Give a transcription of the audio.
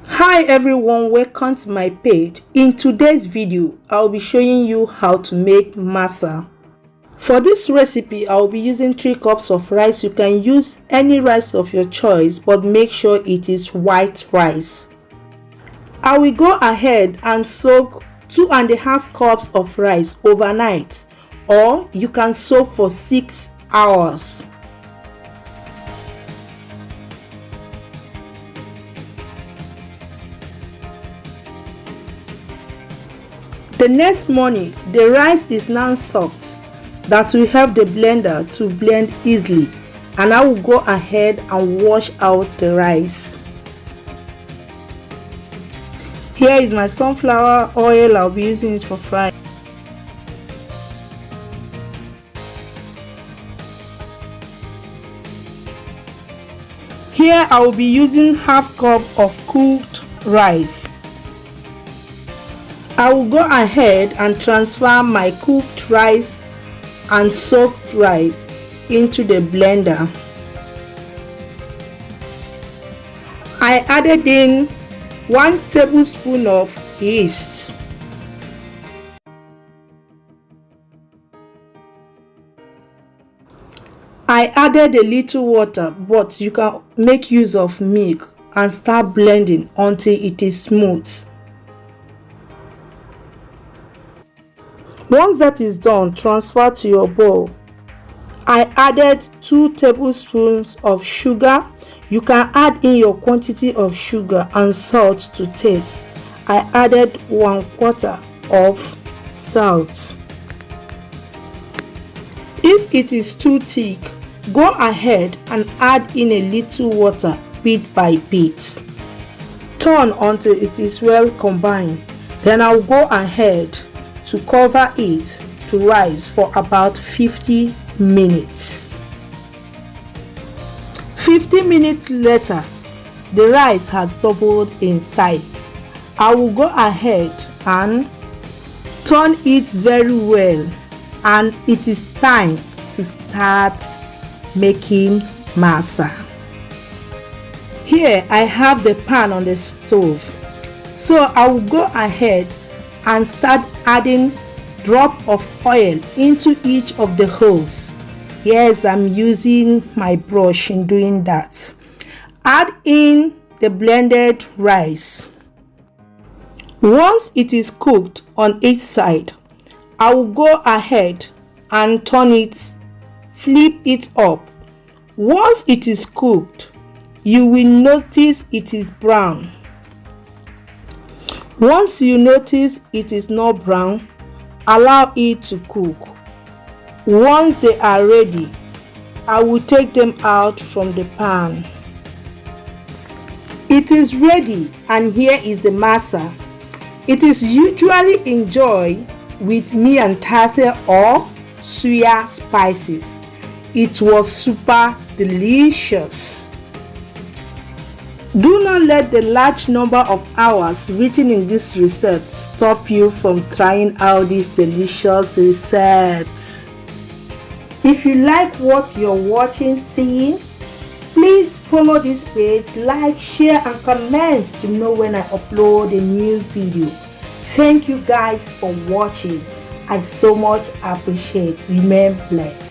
Hi everyone, welcome to my page. In today's video I'll be showing you how to make masa. For this recipe I'll be using 3 cups of rice. You can use any rice of your choice, but make sure it is white rice. I will go ahead and soak 2.5 cups of rice overnight, or you can soak for 6 hours. The next morning, the rice is now soft. That will help the blender to blend easily, and I will go ahead and wash out the rice. Here is my sunflower oil. I'll be using it for frying. Here I will be using half cup of cooked rice. I will go ahead and transfer my cooked rice and soaked rice into the blender. I added in 1 tablespoon of yeast. I added a little water, but you can make use of milk and start blending until it is smooth. Once that is done, transfer to your bowl. I added 2 tablespoons of sugar. You can add in your quantity of sugar and salt to taste. I added 1/4 of salt. If it is too thick, go ahead and add in a little water bit by bit. Turn until it is well combined. Then I'll go ahead to cover it to rise for about 50 minutes. 50 minutes later, the rice has doubled in size. I will go ahead and turn it very well, and it is time to start making masa. Here I have the pan on the stove, so I will go ahead and start adding drop of oil into each of the holes. Yes, I'm using my brush in doing that. Add in the blended rice. Once it is cooked on each side, I will go ahead and turn it, flip it up. Once it is cooked, you will notice it is brown. Once you notice it is not brown, allow it to cook. Once they are ready, I will take them out from the pan. It is ready, and here is the masa. It is usually enjoyed with miantase or suya spices. It was super delicious. Do not let the large number of hours written in this recipe stop you from trying out this delicious recipe. If you like what you're seeing, please follow this page, like, share and comment to know when I upload a new video. Thank you guys for watching. I so much appreciate. Remain blessed.